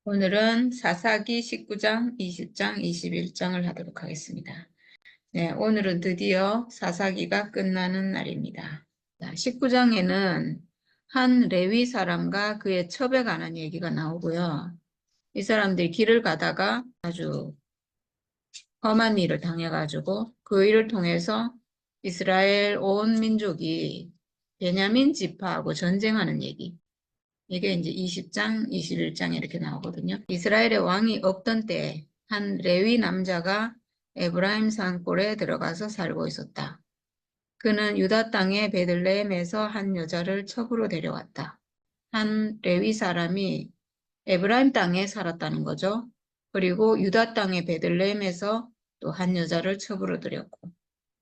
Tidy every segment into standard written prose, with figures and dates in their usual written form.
오늘은 사사기 19장, 20장, 21장을 하도록 하겠습니다. 네, 오늘은 드디어 사사기가 끝나는 날입니다. 19장에는 한 레위 사람과 그의 첩에 관한 얘기가 나오고요. 이 사람들이 길을 가다가 아주 험한 일을 당해가지고 그 일을 통해서 이스라엘 온 민족이 베냐민 지파하고 전쟁하는 얘기. 이게 이제 20장, 21장에 이렇게 나오거든요. 이스라엘의 왕이 없던 때에 한 레위 남자가 에브라임 산골에 들어가서 살고 있었다. 그는 유다 땅의 베들레헴에서 한 여자를 첩으로 데려왔다. 한 레위 사람이 에브라임 땅에 살았다는 거죠. 그리고 유다 땅의 베들레헴에서 또 한 여자를 첩으로 들였고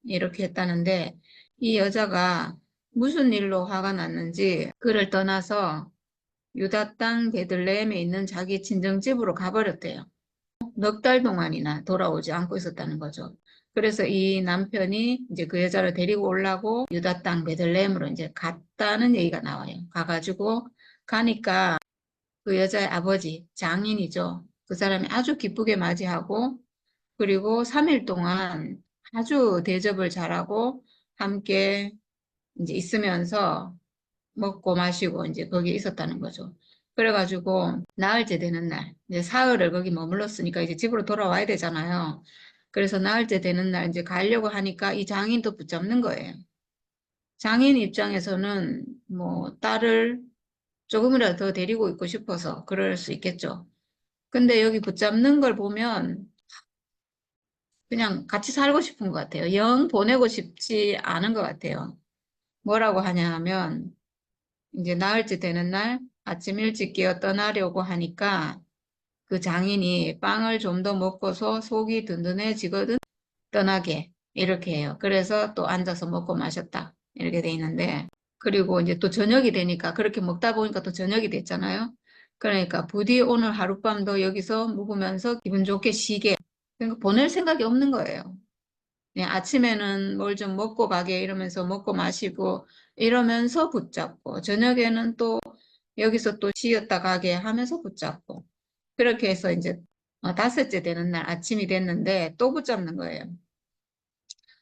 이렇게 했다는데 이 여자가 무슨 일로 화가 났는지 그를 떠나서 유다 땅 베들레헴에 있는 자기 친정집으로 가버렸대요. 넉 달 동안이나 돌아오지 않고 있었다는 거죠. 그래서 이 남편이 이제 그 여자를 데리고 오려고 유다 땅 베들레헴으로 이제 갔다는 얘기가 나와요. 가가지고 가니까 그 여자의 아버지, 장인이죠. 그 사람이 아주 기쁘게 맞이하고 그리고 3일 동안 아주 대접을 잘하고 함께 이제 있으면서 먹고 마시고 이제 거기 있었다는 거죠. 그래가지고 나흘째 되는 날, 이제 사흘을 거기 머물렀으니까 이제 집으로 돌아와야 되잖아요. 그래서 나흘째 되는 날 이제 가려고 하니까 이 장인도 붙잡는 거예요. 장인 입장에서는 뭐 딸을 조금이라도 더 데리고 있고 싶어서 그럴 수 있겠죠. 근데 여기 붙잡는 걸 보면 그냥 같이 살고 싶은 것 같아요. 영 보내고 싶지 않은 것 같아요. 뭐라고 하냐 하면 이제 나흘째 되는 날 아침 일찍 깨어 떠나려고 하니까 그 장인이 빵을 좀 더 먹고서 속이 든든해지거든 떠나게 이렇게 해요. 그래서 또 앉아서 먹고 마셨다 이렇게 돼 있는데 그리고 이제 또 저녁이 되니까 그렇게 먹다 보니까 또 저녁이 됐잖아요. 그러니까 부디 오늘 하룻밤도 여기서 묵으면서 기분 좋게 쉬게 그러니까 보낼 생각이 없는 거예요. 그냥 아침에는 뭘 좀 먹고 가게 이러면서 먹고 마시고 이러면서 붙잡고 저녁에는 또 여기서 또 쉬었다 가게 하면서 붙잡고 그렇게 해서 이제 다섯째 되는 날 아침이 됐는데 또 붙잡는 거예요.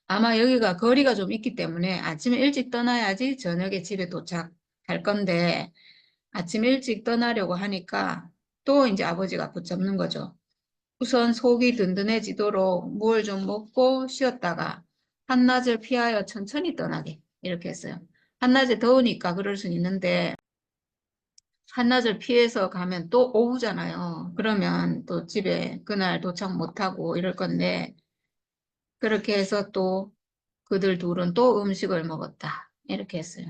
아마 여기가 거리가 좀 있기 때문에 아침에 일찍 떠나야지 저녁에 집에 도착할 건데 아침 일찍 떠나려고 하니까 또 이제 아버지가 붙잡는 거죠. 우선 속이 든든해지도록 물 좀 먹고 쉬었다가 한낮을 피하여 천천히 떠나게 이렇게 했어요. 한낮에 더우니까 그럴 수 있는데 한낮을 피해서 가면 또 오후잖아요. 그러면 또 집에 그날 도착 못하고 이럴 건데 그렇게 해서 또 그들 둘은 또 음식을 먹었다. 이렇게 했어요.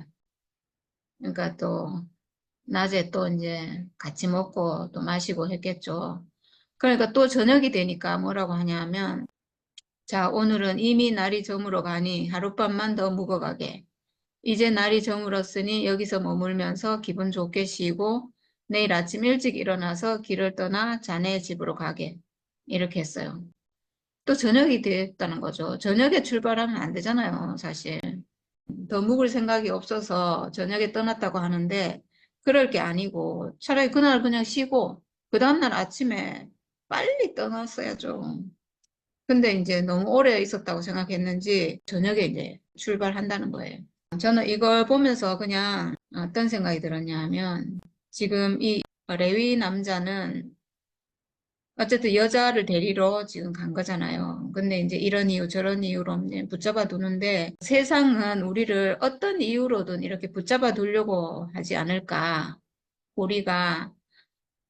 그러니까 또 낮에 또 이제 같이 먹고 또 마시고 했겠죠. 그러니까 또 저녁이 되니까 뭐라고 하냐면 자, 오늘은 이미 날이 저물어 가니 하룻밤만 더 묵어가게. 이제 날이 저물었으니 여기서 머물면서 기분 좋게 쉬고 내일 아침 일찍 일어나서 길을 떠나 자네 집으로 가게. 이렇게 했어요. 또 저녁이 됐다는 거죠. 저녁에 출발하면 안 되잖아요, 사실. 더 묵을 생각이 없어서 저녁에 떠났다고 하는데 그럴 게 아니고 차라리 그날 그냥 쉬고 그 다음날 아침에 빨리 떠났어야죠. 근데 이제 너무 오래 있었다고 생각했는지 저녁에 이제 출발한다는 거예요. 저는 이걸 보면서 그냥 어떤 생각이 들었냐 하면 지금 이 레위 남자는 어쨌든 여자를 데리러 지금 간 거잖아요. 근데 이제 이런 이유 저런 이유로 이제 붙잡아 두는데 세상은 우리를 어떤 이유로든 이렇게 붙잡아 두려고 하지 않을까. 우리가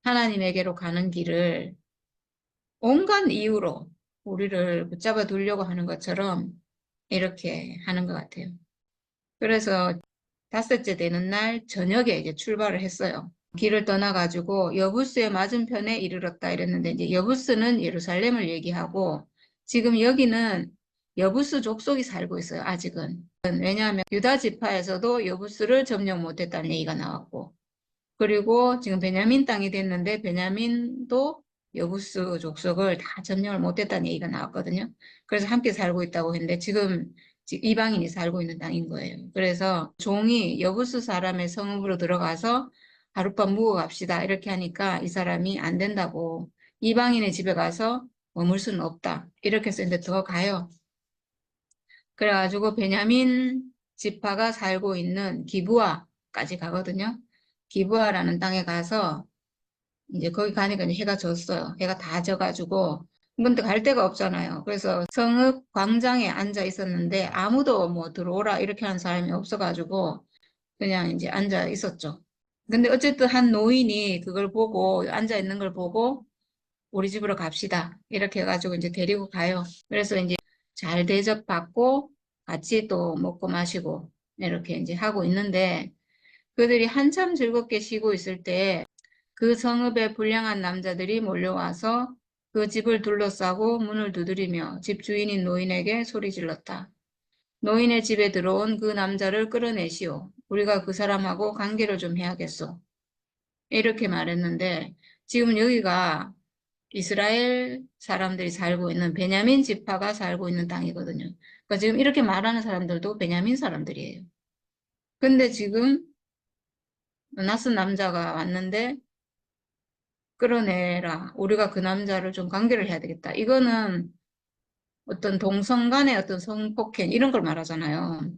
하나님에게로 가는 길을 온갖 이유로 우리를 붙잡아 두려고 하는 것처럼 이렇게 하는 것 같아요. 그래서 다섯째 되는 날 저녁에 이제 출발을 했어요. 길을 떠나가지고 여부스의 맞은편에 이르렀다 이랬는데 이제 여부스는 예루살렘을 얘기하고 지금 여기는 여부스 족속이 살고 있어요. 아직은. 왜냐하면 유다 지파에서도 여부스를 점령 못했다는 얘기가 나왔고 그리고 지금 베냐민 땅이 됐는데 베냐민도 여부스 족속을 다 점령을 못했다는 얘기가 나왔거든요. 그래서 함께 살고 있다고 했는데 지금 이방인이 살고 있는 땅인 거예요. 그래서 종이 여부스 사람의 성읍으로 들어가서 하룻밤 묵어 갑시다. 이렇게 하니까 이 사람이 안 된다고. 이방인의 집에 가서 머물 수는 없다. 이렇게 해서 이제 더 가요. 그래가지고 베냐민 지파가 살고 있는 기브아까지 가거든요. 기브아라는 땅에 가서 이제 거기 가니까 이제 해가 졌어요. 해가 다 져가지고 근데 갈 데가 없잖아요. 그래서 성읍 광장에 앉아 있었는데 아무도 뭐 들어오라 이렇게 하는 사람이 없어가지고 그냥 이제 앉아 있었죠. 근데 어쨌든 한 노인이 그걸 보고 앉아 있는 걸 보고 우리 집으로 갑시다. 이렇게 해가지고 이제 데리고 가요. 그래서 이제 잘 대접받고 같이 또 먹고 마시고 이렇게 이제 하고 있는데 그들이 한참 즐겁게 쉬고 있을 때 그 성읍에 불량한 남자들이 몰려와서 그 집을 둘러싸고 문을 두드리며 집 주인인 노인에게 소리 질렀다. 노인의 집에 들어온 그 남자를 끌어내시오. 우리가 그 사람하고 관계를 좀 해야겠소. 이렇게 말했는데 지금 여기가 이스라엘 사람들이 살고 있는 베냐민 지파가 살고 있는 땅이거든요. 그러니까 지금 이렇게 말하는 사람들도 베냐민 사람들이에요. 근데 지금 낯선 남자가 왔는데 끌어내라. 우리가 그 남자를 좀 관계를 해야 되겠다. 이거는 어떤 동성 간의 어떤 성폭행 이런 걸 말하잖아요.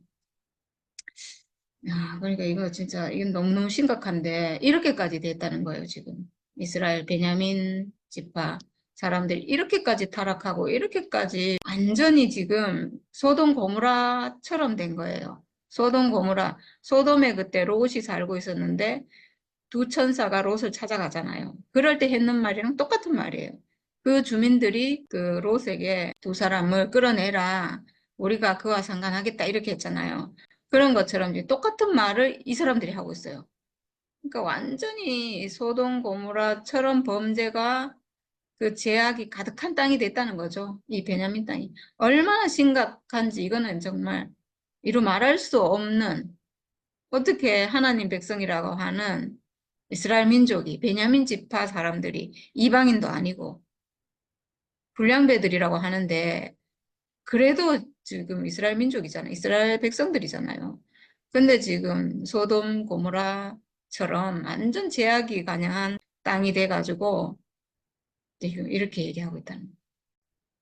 야, 그러니까 이거 진짜 이건 너무너무 심각한데 이렇게까지 됐다는 거예요, 지금. 이스라엘 베냐민 지파 사람들이 이렇게까지 타락하고 이렇게까지 완전히 지금 소돔 고모라처럼 된 거예요. 소돔 고모라, 소돔에 그때 롯이 살고 있었는데 두 천사가 롯을 찾아가잖아요. 그럴 때 했는 말이랑 똑같은 말이에요. 그 주민들이 그 롯에게 두 사람을 끌어내라. 우리가 그와 상관하겠다. 이렇게 했잖아요. 그런 것처럼 이제 똑같은 말을 이 사람들이 하고 있어요. 그러니까 완전히 소돔 고모라처럼 범죄가 그 죄악이 가득한 땅이 됐다는 거죠. 이 베냐민 땅이. 얼마나 심각한지 이거는 정말 이루 말할 수 없는 어떻게 하나님 백성이라고 하는 이스라엘 민족이 베냐민 지파 사람들이 이방인도 아니고 불량배들이라고 하는데 그래도 지금 이스라엘 민족이잖아요. 이스라엘 백성들이잖아요. 근데 지금 소돔 고모라처럼 완전 제약이 가능한 땅이 돼가지고 지금 이렇게 얘기하고 있다는 거예요.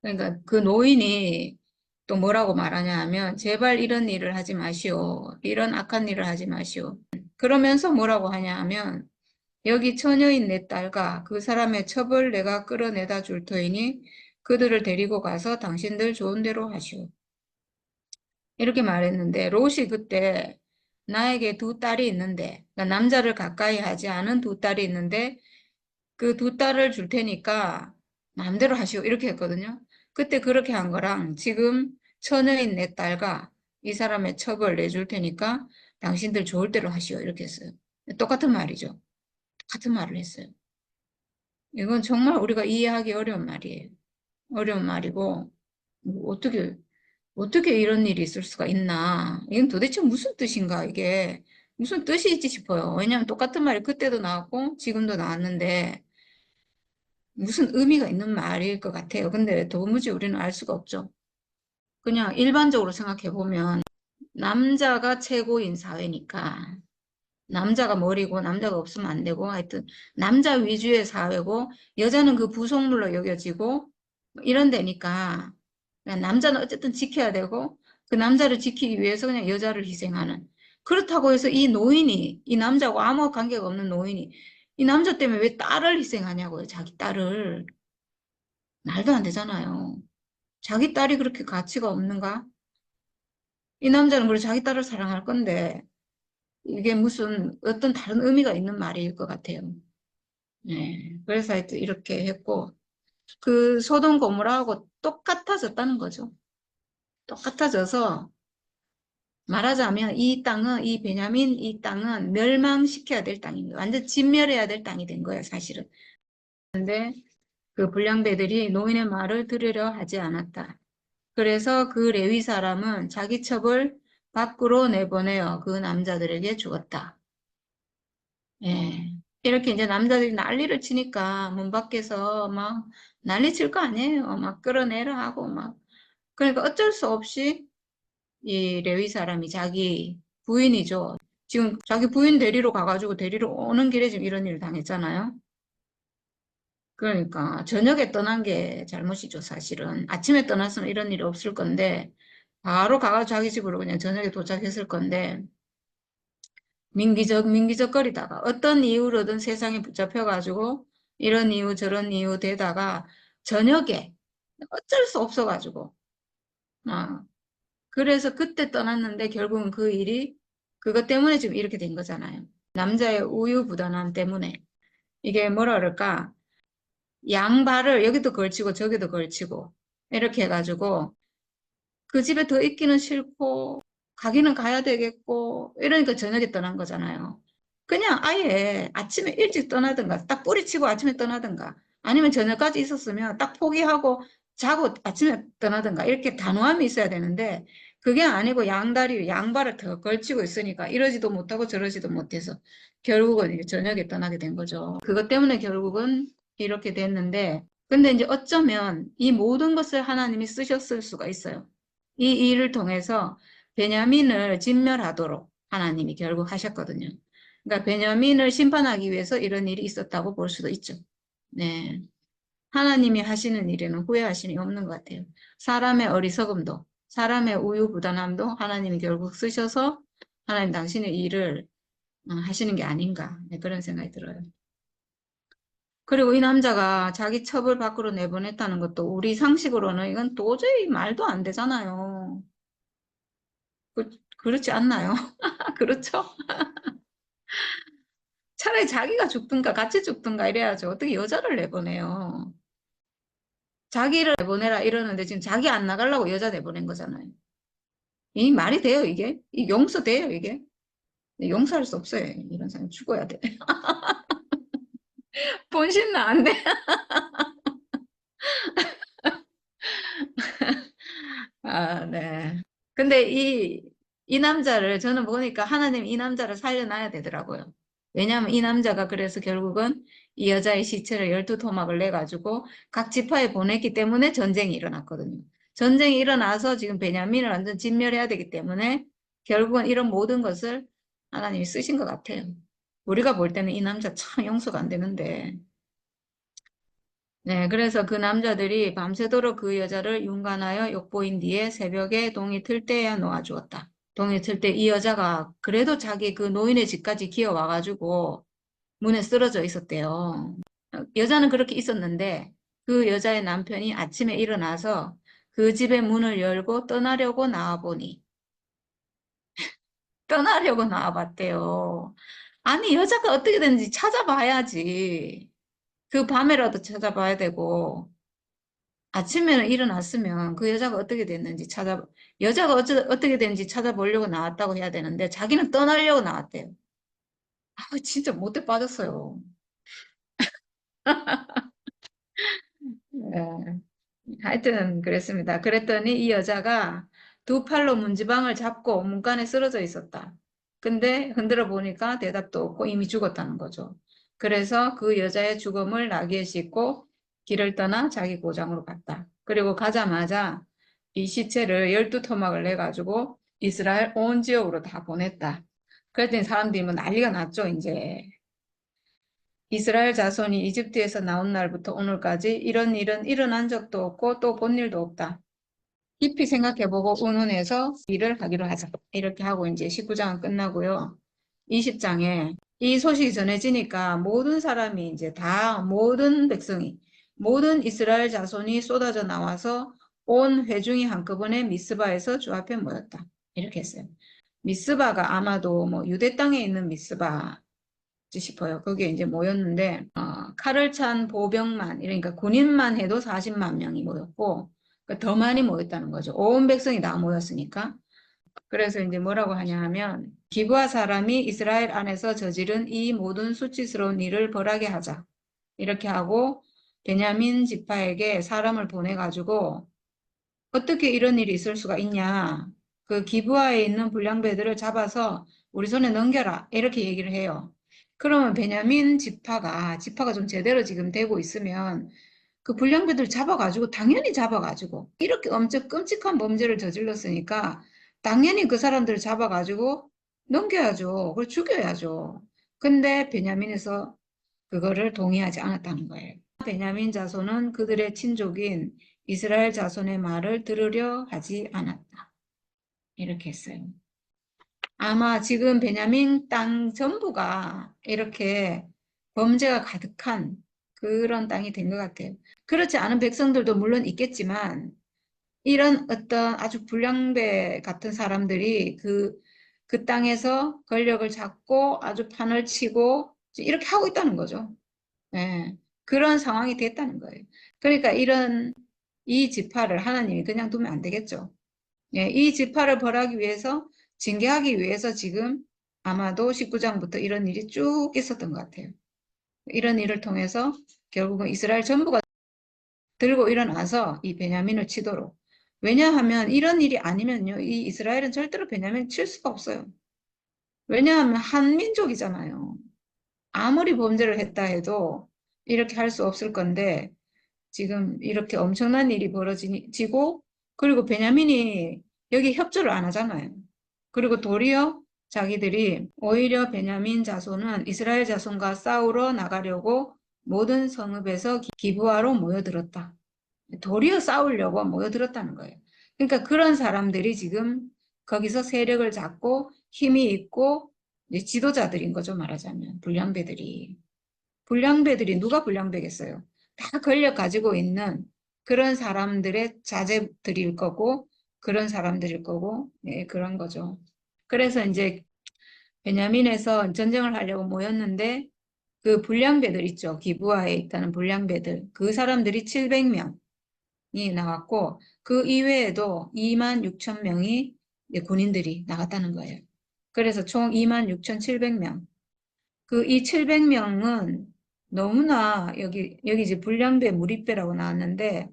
그러니까 그 노인이 또 뭐라고 말하냐 하면 제발 이런 일을 하지 마시오. 이런 악한 일을 하지 마시오. 그러면서 뭐라고 하냐 하면 여기 처녀인 내 딸과 그 사람의 첩을 내가 끌어내다 줄 터이니 그들을 데리고 가서 당신들 좋은 대로 하시오. 이렇게 말했는데 롯이 그때 나에게 두 딸이 있는데 그러니까 남자를 가까이 하지 않은 두 딸이 있는데 그 두 딸을 줄 테니까 마음대로 하시오. 이렇게 했거든요. 그때 그렇게 한 거랑 지금 처녀인 내 딸과 이 사람의 첩을 내줄 테니까 당신들 좋을 대로 하시오. 이렇게 했어요. 똑같은 말이죠. 같은 말을 했어요. 이건 정말 우리가 이해하기 어려운 말이에요. 어려운 말이고, 뭐 어떻게 이런 일이 있을 수가 있나. 이건 도대체 무슨 뜻인가, 이게. 무슨 뜻이 있지 싶어요. 왜냐하면 똑같은 말이 그때도 나왔고, 지금도 나왔는데, 무슨 의미가 있는 말일 것 같아요. 근데 도무지 우리는 알 수가 없죠. 그냥 일반적으로 생각해 보면, 남자가 최고인 사회니까, 남자가 머리고 남자가 없으면 안 되고 하여튼 남자 위주의 사회고 여자는 그 부속물로 여겨지고 뭐 이런 데니까 그냥 남자는 어쨌든 지켜야 되고 그 남자를 지키기 위해서 그냥 여자를 희생하는 그렇다고 해서 이 노인이 이 남자하고 아무 관계가 없는 노인이 이 남자 때문에 왜 딸을 희생하냐고요. 자기 딸을. 말도 안 되잖아요. 자기 딸이 그렇게 가치가 없는가? 이 남자는 그래 자기 딸을 사랑할 건데 이게 무슨 어떤 다른 의미가 있는 말일 것 같아요. 네. 그래서 하여튼 이렇게 했고, 그 소돔 고모라하고 똑같아졌다는 거죠. 똑같아져서 말하자면 이 땅은, 이 베냐민 이 땅은 멸망시켜야 될 땅인 거예요. 완전 진멸해야 될 땅이 된 거예요, 사실은. 근데 그 불량배들이 노인의 말을 들으려 하지 않았다. 그래서 그 레위 사람은 자기 첩을 밖으로 내보내어 그 남자들에게 죽었다. 예. 이렇게 이제 남자들이 난리를 치니까 문 밖에서 막 난리 칠 거 아니에요. 막 끌어내라 하고 막. 그러니까 어쩔 수 없이 이 레위 사람이 자기 부인이죠. 지금 자기 부인 데리러 가가지고 데리러 오는 길에 지금 이런 일을 당했잖아요. 그러니까 저녁에 떠난 게 잘못이죠, 사실은. 아침에 떠났으면 이런 일이 없을 건데 바로 가가지고 자기 집으로 그냥 저녁에 도착했을 건데 민기적거리다가 어떤 이유로든 세상에 붙잡혀가지고 이런 이유 저런 이유 되다가 저녁에 어쩔 수 없어가지고 어, 그래서 그때 떠났는데 결국은 그 일이 그것 때문에 지금 이렇게 된 거잖아요. 남자의 우유부단함 때문에 이게 뭐라 그럴까? 양발을 여기도 걸치고 저기도 걸치고 이렇게 해가지고 그 집에 더 있기는 싫고 가기는 가야 되겠고 이러니까 저녁에 떠난 거잖아요. 그냥 아예 아침에 일찍 떠나든가 딱 뿌리치고 아침에 떠나든가 아니면 저녁까지 있었으면 딱 포기하고 자고 아침에 떠나든가 이렇게 단호함이 있어야 되는데 그게 아니고 양다리 양발을 더 걸치고 있으니까 이러지도 못하고 저러지도 못해서 결국은 이제 저녁에 떠나게 된 거죠. 그것 때문에 결국은 이렇게 됐는데 근데 이제 어쩌면 이 모든 것을 하나님이 쓰셨을 수가 있어요. 이 일을 통해서 베냐민을 진멸하도록 하나님이 결국 하셨거든요. 그러니까 베냐민을 심판하기 위해서 이런 일이 있었다고 볼 수도 있죠. 네. 하나님이 하시는 일에는 후회하심이 없는 것 같아요. 사람의 어리석음도, 사람의 우유부단함도 하나님이 결국 쓰셔서 하나님 당신의 일을 하시는 게 아닌가. 네, 그런 생각이 들어요. 그리고 이 남자가 자기 첩을 밖으로 내보냈다는 것도 우리 상식으로는 이건 도저히 말도 안 되잖아요. 그렇지 않나요? 그렇죠? 차라리 자기가 죽든가 같이 죽든가 이래야죠. 어떻게 여자를 내보내요? 자기를 내보내라 이러는데 지금 자기 안 나가려고 여자 내보낸 거잖아요. 이 말이 돼요, 이게? 이 용서돼요, 이게? 네, 용서할 수 없어요. 이런 사람 죽어야 돼. 본신은 안 돼. 아, 네. 근데 이 남자를 저는 보니까 하나님 이 남자를 살려놔야 되더라고요. 왜냐하면 이 남자가 그래서 결국은 이 여자의 시체를 12토막을 내가지고 각 지파에 보냈기 때문에 전쟁이 일어났거든요. 전쟁이 일어나서 지금 베냐민을 완전 진멸해야 되기 때문에 결국은 이런 모든 것을 하나님이 쓰신 것 같아요. 우리가 볼 때는 이 남자 참 용서가 안 되는데. 네, 그래서 그 남자들이 밤새도록 그 여자를 윤관하여 욕보인 뒤에 새벽에 동이 틀 때야 놓아주었다. 동이 틀 때 이 여자가 그래도 자기 그 노인의 집까지 기어와가지고 문에 쓰러져 있었대요. 여자는 그렇게 있었는데 그 여자의 남편이 아침에 일어나서 그 집의 문을 열고 떠나려고 나와봤대요. 아니, 여자가 어떻게 됐는지 찾아봐야지. 그 밤에라도 찾아봐야 되고. 아침에는 일어났으면 그 여자가 어떻게 됐는지 여자가 어떻게 됐는지 찾아보려고 나왔다고 해야 되는데 자기는 떠나려고 나왔대요. 아, 진짜 못돼 빠졌어요. 예. 하여튼 그랬습니다. 그랬더니 이 여자가 두 팔로 문지방을 잡고 문간에 쓰러져 있었다. 근데 흔들어 보니까 대답도 없고 이미 죽었다는 거죠. 그래서 그 여자의 죽음을 나귀에 싣고 길을 떠나 자기 고장으로 갔다. 그리고 가자마자 이 시체를 12토막을 내가지고 이스라엘 온 지역으로 다 보냈다. 그랬더니 사람들이 뭐 난리가 났죠, 이제. 이스라엘 자손이 이집트에서 나온 날부터 오늘까지 이런 일은 일어난 적도 없고 또 본 일도 없다. 깊이 생각해보고 의논해서 일을 하기로 하자. 이렇게 하고 이제 19장은 끝나고요. 20장에 이 소식이 전해지니까 모든 사람이 이제 다 모든 백성이 모든 이스라엘 자손이 쏟아져 나와서 온 회중이 한꺼번에 미스바에서 주 앞에 모였다. 이렇게 했어요. 미스바가 아마도 뭐 유대 땅에 있는 미스바 싶어요. 거기에 이제 모였는데 칼을 찬 보병만 그러니까 군인만 해도 40만 명이 모였고 그러니까 더 많이 모였다는 거죠. 온 백성이 다 모였으니까. 그래서 이제 뭐라고 하냐 하면 기브아 사람이 이스라엘 안에서 저지른 이 모든 수치스러운 일을 벌하게 하자. 이렇게 하고 베냐민 지파에게 사람을 보내가지고 어떻게 이런 일이 있을 수가 있냐. 그 기브아에 있는 불량배들을 잡아서 우리 손에 넘겨라. 이렇게 얘기를 해요. 그러면 베냐민 지파가 좀 제대로 지금 되고 있으면 그 불량배들 잡아가지고 당연히 잡아가지고 이렇게 엄청 끔찍한 범죄를 저질렀으니까 당연히 그 사람들을 잡아가지고 넘겨야죠. 그걸 죽여야죠. 근데 베냐민에서 그거를 동의하지 않았다는 거예요. 베냐민 자손은 그들의 친족인 이스라엘 자손의 말을 들으려 하지 않았다. 이렇게 했어요. 아마 지금 베냐민 땅 전부가 이렇게 범죄가 가득한 그런 땅이 된 것 같아요. 그렇지 않은 백성들도 물론 있겠지만 이런 어떤 아주 불량배 같은 사람들이 그 땅에서 권력을 잡고 아주 판을 치고 이렇게 하고 있다는 거죠. 예, 그런 상황이 됐다는 거예요. 그러니까 이 지파를 하나님이 그냥 두면 안 되겠죠. 예, 이 지파를 벌하기 위해서, 징계하기 위해서 지금 아마도 19장부터 이런 일이 쭉 있었던 것 같아요. 이런 일을 통해서 결국은 이스라엘 전부가 들고 일어나서 이 베냐민을 치도록. 왜냐하면 이런 일이 아니면요, 이 이스라엘은 절대로 베냐민을 칠 수가 없어요. 왜냐하면 한민족이잖아요. 아무리 범죄를 했다 해도 이렇게 할 수 없을 건데 지금 이렇게 엄청난 일이 벌어지고 그리고 베냐민이 여기 협조를 안 하잖아요. 그리고 도리어 자기들이 오히려 베냐민 자손은 이스라엘 자손과 싸우러 나가려고 모든 성읍에서 기부하러 모여들었다. 도리어 싸우려고 모여들었다는 거예요. 그러니까 그런 사람들이 지금 거기서 세력을 잡고 힘이 있고 이제 지도자들인 거죠, 말하자면. 불량배들이 누가 불량배겠어요? 다 권력 가지고 있는 그런 사람들의 자제들일 거고 그런 사람들일 거고 네, 그런 거죠. 그래서 이제 베냐민에서 전쟁을 하려고 모였는데 그 불량배들 있죠. 기브아에 있다는 불량배들. 그 사람들이 700명이 나왔고 그 이외에도 2만 6천 명이 군인들이 나갔다는 거예요. 그래서 총 2만 6,700명. 그 이 700명은 너무나 여기 이제 불량배, 무리배라고 나왔는데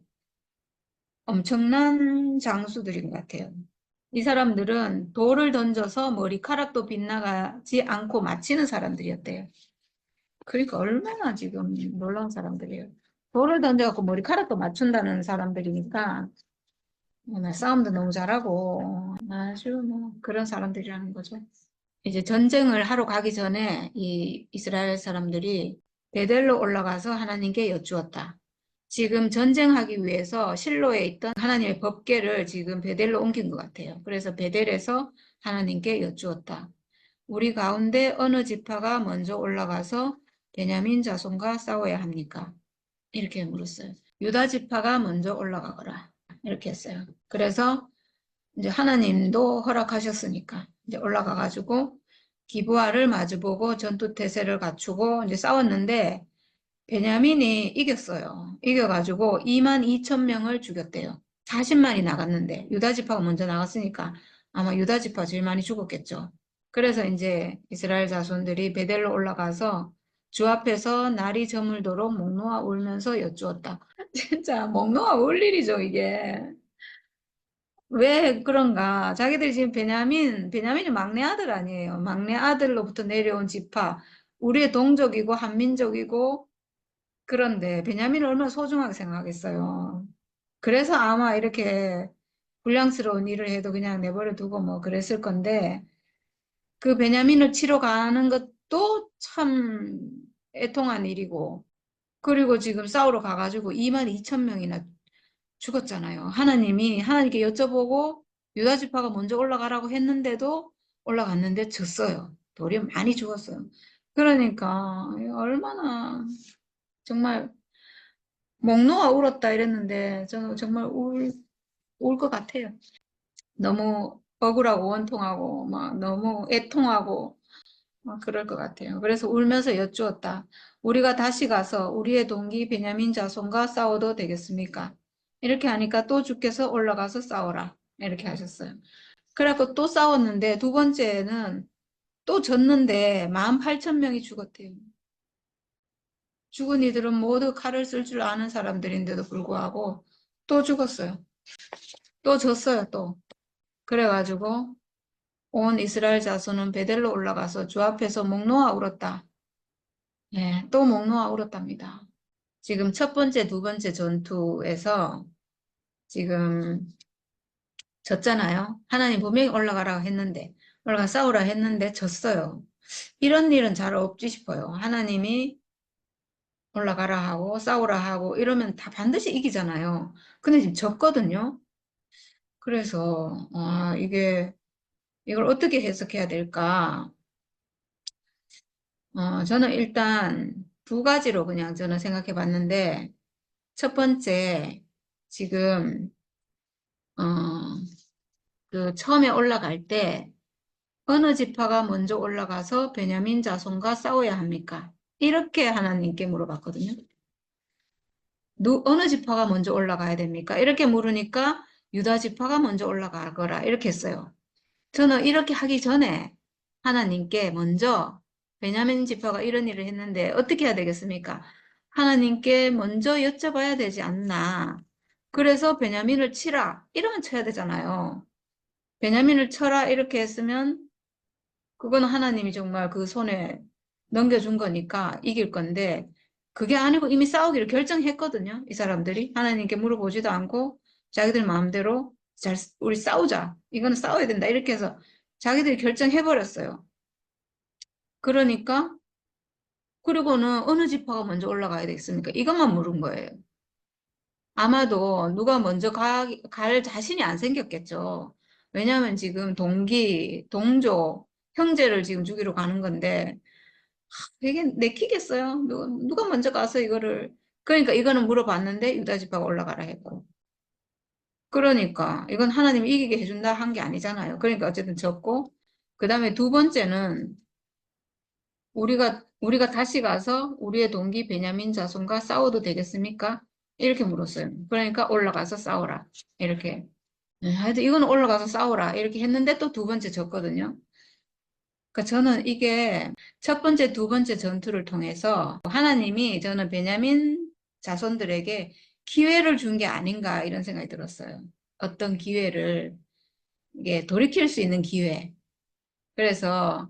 엄청난 장수들인 것 같아요. 이 사람들은 돌을 던져서 머리카락도 빗나가지 않고 맞히는 사람들이었대요. 그러니까 얼마나 지금 놀라운 사람들이에요. 돌을 던져갖고 머리카락도 맞춘다는 사람들이니까 싸움도 너무 잘하고 아주 뭐 그런 사람들이라는 거죠. 이제 전쟁을 하러 가기 전에 이 이스라엘 사람들이 베델로 올라가서 하나님께 여쭈었다. 지금 전쟁하기 위해서 실로에 있던 하나님의 법궤를 지금 베델로 옮긴 것 같아요. 그래서 베델에서 하나님께 여쭈었다. 우리 가운데 어느 지파가 먼저 올라가서 베냐민 자손과 싸워야 합니까? 이렇게 물었어요. 유다 지파가 먼저 올라가거라. 이렇게 했어요. 그래서 이제 하나님도 허락하셨으니까 이제 올라가가지고 기브아를 마주보고 전투 태세를 갖추고 이제 싸웠는데 베냐민이 이겼어요. 이겨가지고 2만 2천 명을 죽였대요. 40만이 나갔는데 유다 지파가 먼저 나갔으니까 아마 유다 지파 제일 많이 죽었겠죠. 그래서 이제 이스라엘 자손들이 베델로 올라가서 주 앞에서 날이 저물도록 목 놓아 울면서 여쭈었다. 진짜 목 놓아 울 일이죠, 이게. 왜 그런가? 자기들이 지금 베냐민이 막내 아들 아니에요. 막내 아들로부터 내려온 지파. 우리의 동족이고 한민족이고 그런데 베냐민을 얼마나 소중하게 생각하겠어요. 그래서 아마 이렇게 불량스러운 일을 해도 그냥 내버려 두고 뭐 그랬을 건데 그 베냐민을 치러 가는 것도 참 애통한 일이고 그리고 지금 싸우러 가가지고 2만 2천 명이나 죽었잖아요. 하나님께 여쭤보고 유다 지파가 먼저 올라가라고 했는데도 올라갔는데 졌어요. 도리어 많이 죽었어요. 그러니까 얼마나 정말 목 놓아 울었다 이랬는데 저는 정말 울 것 같아요. 너무 억울하고 원통하고 막 너무 애통하고 막 그럴 것 같아요. 그래서 울면서 여쭈었다. 우리가 다시 가서 우리의 동기 베냐민 자손과 싸워도 되겠습니까? 이렇게 하니까 또 주께서 올라가서 싸워라. 이렇게 하셨어요. 그래갖고 또 싸웠는데 두 번째는 또 졌는데 18,000명이 죽었대요. 죽은 이들은 모두 칼을 쓸 줄 아는 사람들인데도 불구하고 또 죽었어요. 또 졌어요, 또. 그래가지고 온 이스라엘 자손은 베델로 올라가서 주 앞에서 목 놓아 울었다. 예, 또 목 놓아 울었답니다. 지금 첫 번째, 두 번째 전투에서 지금 졌잖아요. 하나님 분명히 올라가라고 했는데 올라가 싸우라 했는데 졌어요. 이런 일은 잘 없지 싶어요. 하나님이 올라가라 하고 싸우라 하고 이러면 다 반드시 이기잖아요. 근데 지금 졌거든요. 그래서 이걸 어떻게 해석해야 될까? 저는 일단 두 가지로 그냥 저는 생각해 봤는데 첫 번째 지금 어, 그 처음에 올라갈 때 어느 지파가 먼저 올라가서 베냐민 자손과 싸워야 합니까? 이렇게 하나님께 물어봤거든요. 어느 지파가 먼저 올라가야 됩니까? 이렇게 물으니까 유다 지파가 먼저 올라가거라 이렇게 했어요. 저는 이렇게 하기 전에 하나님께 먼저 베냐민 지파가 이런 일을 했는데 어떻게 해야 되겠습니까? 하나님께 먼저 여쭤봐야 되지 않나. 그래서 베냐민을 치라. 이러면 쳐야 되잖아요. 베냐민을 쳐라. 이렇게 했으면 그거는 하나님이 정말 그 손에 넘겨준 거니까 이길 건데 그게 아니고 이미 싸우기를 결정했거든요. 이 사람들이 하나님께 물어보지도 않고 자기들 마음대로 우리 싸우자. 이거는 싸워야 된다. 이렇게 해서 자기들이 결정해버렸어요. 그러니까 그리고는 어느 지파가 먼저 올라가야 되겠습니까? 이것만 물은 거예요. 아마도 누가 먼저 갈 자신이 안 생겼겠죠. 왜냐하면 지금 동족, 형제를 지금 죽이러 가는 건데 이게 내키겠어요? 누가 먼저 가서 이거를. 그러니까 이거는 물어봤는데 유다 지파가 올라가라 했고. 그러니까 이건 하나님이 이기게 해준다 한 게 아니잖아요. 그러니까 어쨌든 졌고. 그 다음에 두 번째는 우리가 다시 가서 우리의 동기 베냐민 자손과 싸워도 되겠습니까? 이렇게 물었어요. 그러니까 올라가서 싸워라. 이렇게. 하여튼 이거는 올라가서 싸워라. 이렇게 했는데 또 두 번째 졌거든요. 그러니까 저는 이게 첫 번째, 두 번째 전투를 통해서 하나님이 저는 베냐민 자손들에게 기회를 준 게 아닌가 이런 생각이 들었어요. 어떤 기회를 이게 돌이킬 수 있는 기회. 그래서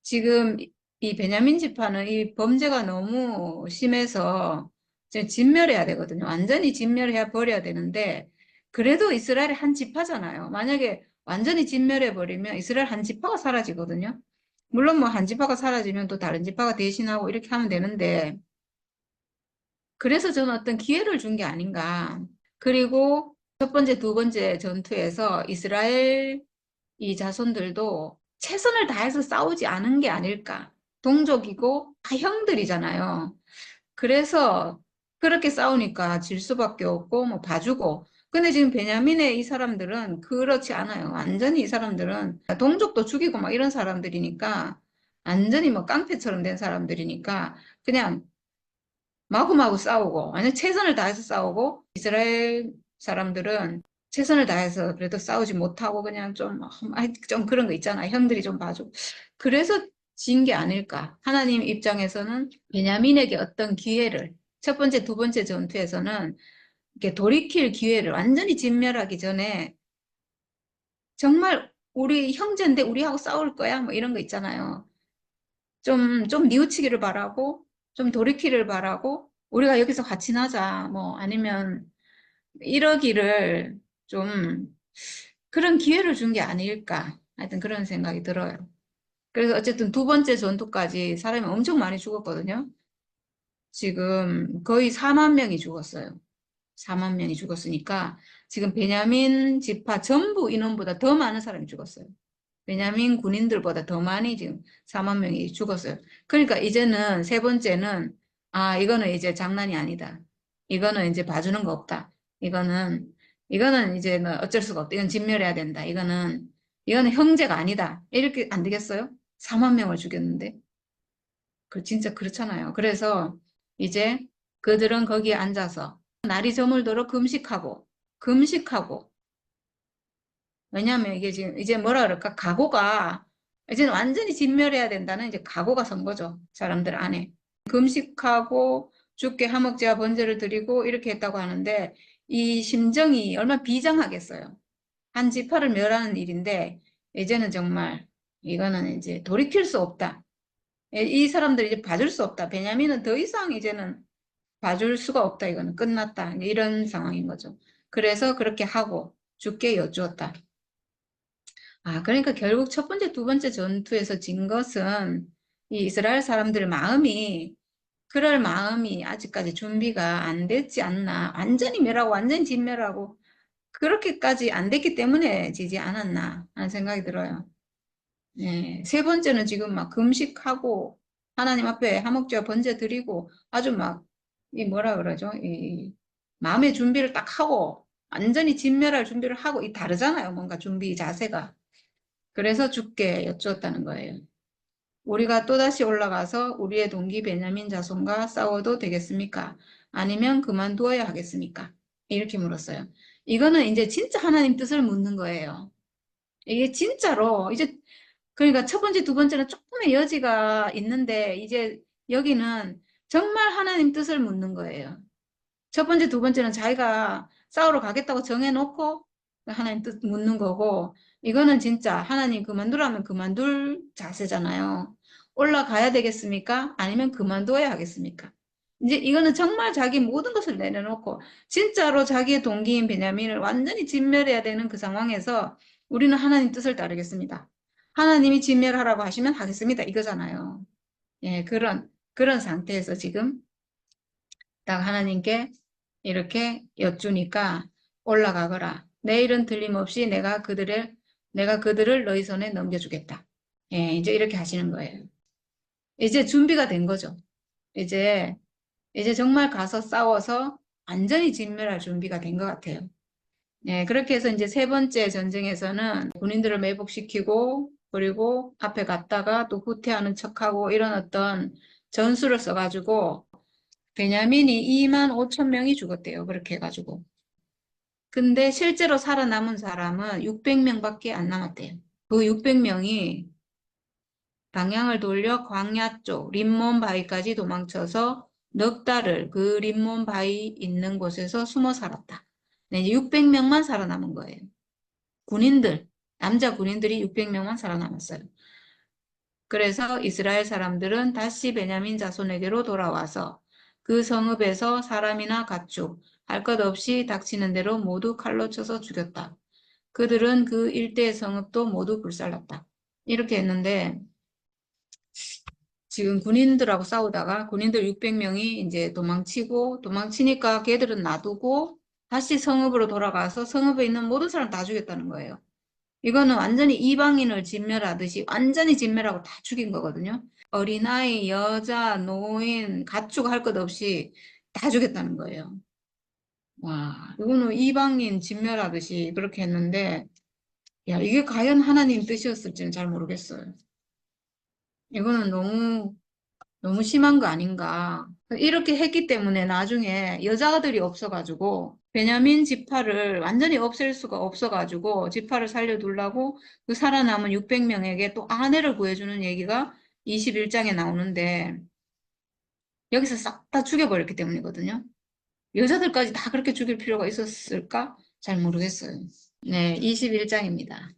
지금 이 베냐민 지파는 이 범죄가 너무 심해서 지금 진멸해야 되거든요. 완전히 진멸해야 버려야 되는데 그래도 이스라엘의 한 지파잖아요. 만약에 완전히 진멸해 버리면 이스라엘 한 지파가 사라지거든요. 물론 뭐 한 지파가 사라지면 또 다른 지파가 대신하고 이렇게 하면 되는데 그래서 저는 어떤 기회를 준 게 아닌가. 그리고 첫 번째, 두 번째 전투에서 이스라엘 이 자손들도 최선을 다해서 싸우지 않은 게 아닐까. 동족이고 다 형들이잖아요. 그래서 그렇게 싸우니까 질 수밖에 없고 뭐 봐주고. 근데 지금 베냐민의 이 사람들은 그렇지 않아요. 완전히 이 사람들은 동족도 죽이고 막 이런 사람들이니까 완전히 뭐 깡패처럼 된 사람들이니까 그냥 마구마구 싸우고 완전 최선을 다해서 싸우고 이스라엘 사람들은 최선을 다해서 그래도 싸우지 못하고 그냥 좀 그런 거 있잖아. 형들이 좀 봐줘. 그래서 진 게 아닐까. 하나님 입장에서는 베냐민에게 어떤 기회를 첫 번째, 두 번째 전투에서는 이렇게 돌이킬 기회를 완전히 진멸하기 전에 정말 우리 형제인데 우리하고 싸울 거야? 뭐 이런 거 있잖아요. 좀 뉘우치기를 바라고, 좀 돌이키를 바라고, 우리가 여기서 같이 나자, 뭐, 아니면 이러기를 좀 그런 기회를 준 게 아닐까. 하여튼 그런 생각이 들어요. 그래서 어쨌든 두 번째 전투까지 사람이 엄청 많이 죽었거든요. 지금 거의 4만 명이 죽었어요. 4만 명이 죽었으니까 지금 베냐민 지파 전부 인원보다 더 많은 사람이 죽었어요. 베냐민 군인들보다 더 많이 지금 4만 명이 죽었어요. 그러니까 이제는 세 번째는 이거는 이제 장난이 아니다. 이거는 이제 봐주는 거 없다. 이거는 이제는 어쩔 수가 없다. 이건 진멸해야 된다. 이거는 형제가 아니다. 이렇게 안 되겠어요? 4만 명을 죽였는데. 진짜 그렇잖아요. 그래서 이제 그들은 거기에 앉아서 날이 저물도록 금식하고 왜냐하면 이게 지금 이제 뭐라 그럴까 각오가 이제는 완전히 진멸해야 된다는 이제 각오가 선 거죠. 사람들 안에 금식하고 주께 화목제와 번제를 드리고 이렇게 했다고 하는데 이 심정이 얼마나 비장하겠어요. 한 지파를 멸하는 일인데 이제는 정말 이거는 이제 돌이킬 수 없다. 이 사람들이 이제 봐줄 수 없다. 베냐민은 더 이상 이제는 봐줄 수가 없다. 이거는 끝났다. 이런 상황인 거죠. 그래서 그렇게 하고 주께 여쭈었다. 그러니까 결국 첫 번째, 두 번째 전투에서 진 것은 이 이스라엘 사람들의 마음이, 그럴 마음이 아직까지 준비가 안 됐지 않나. 완전히 멸하고, 완전히 진멸하고, 그렇게까지 안 됐기 때문에 지지 않았나 하는 생각이 들어요. 예, 세 번째는 지금 막 금식하고, 하나님 앞에 화목제와 번제 드리고, 아주 막, 이 뭐라 그러죠? 이 마음의 준비를 딱 하고, 완전히 진멸할 준비를 하고, 이 다르잖아요. 뭔가 준비 자세가. 그래서 죽게 여쭈었다는 거예요. 우리가 또다시 올라가서 우리의 동기 베냐민 자손과 싸워도 되겠습니까? 아니면 그만두어야 하겠습니까? 이렇게 물었어요. 이거는 이제 진짜 하나님 뜻을 묻는 거예요. 이게 진짜로, 이제, 그러니까 첫 번째, 두 번째는 조금의 여지가 있는데, 이제 여기는 정말 하나님 뜻을 묻는 거예요. 첫 번째, 두 번째는 자기가 싸우러 가겠다고 정해놓고 하나님 뜻 묻는 거고, 이거는 진짜 하나님 그만두라면 그만둘 자세잖아요. 올라가야 되겠습니까? 아니면 그만둬야 하겠습니까? 이제 이거는 정말 자기 모든 것을 내려놓고 진짜로 자기의 동기인 베냐민을 완전히 진멸해야 되는 그 상황에서 우리는 하나님 뜻을 따르겠습니다. 하나님이 진멸하라고 하시면 하겠습니다. 이거잖아요. 예, 그런 상태에서 지금 딱 하나님께 이렇게 여쭈니까 올라가거라. 내일은 틀림없이 내가 그들을 너희 손에 넘겨주겠다. 예, 이제 이렇게 하시는 거예요. 이제 준비가 된 거죠. 이제, 이제 정말 가서 싸워서 완전히 진멸할 준비가 된 것 같아요. 예, 그렇게 해서 이제 세 번째 전쟁에서는 군인들을 매복시키고, 그리고 앞에 갔다가 또 후퇴하는 척하고 이런 어떤 전술을 써가지고 베냐민이 2만 5천 명이 죽었대요. 그렇게 해가지고. 근데 실제로 살아남은 사람은 600명밖에 안 남았대요. 그 600명이 방향을 돌려 광야 쪽 림몬 바위까지 도망쳐서 넉 달을 그 림몬 바위 있는 곳에서 숨어 살았다. 네, 이제 600명만 살아남은 거예요. 군인들, 남자 군인들이 600명만 살아남았어요. 그래서 이스라엘 사람들은 다시 베냐민 자손에게로 돌아와서 그 성읍에서 사람이나 가축, 할 것 없이 닥치는 대로 모두 칼로 쳐서 죽였다. 그들은 그 일대의 성읍도 모두 불살랐다. 이렇게 했는데 지금 군인들하고 싸우다가 군인들 600명이 이제 도망치니까 걔들은 놔두고 다시 성읍으로 돌아가서 성읍에 있는 모든 사람 다 죽였다는 거예요. 이거는 완전히 이방인을 진멸하듯이 완전히 진멸하고 다 죽인 거거든요. 어린아이, 여자, 노인, 가축 할 것 없이 다 죽였다는 거예요. 와, 이거는 이방인 진멸하듯이 그렇게 했는데, 야, 이게 과연 하나님 뜻이었을지는 잘 모르겠어요. 이거는 너무 심한 거 아닌가. 이렇게 했기 때문에 나중에 여자들이 없어가지고, 베냐민 지파를 완전히 없앨 수가 없어가지고, 지파를 살려두려고 그 살아남은 600명에게 또 아내를 구해주는 얘기가 21장에 나오는데, 여기서 싹 다 죽여버렸기 때문이거든요. 여자들까지 다 그렇게 죽일 필요가 있었을까? 잘 모르겠어요. 네, 21장입니다.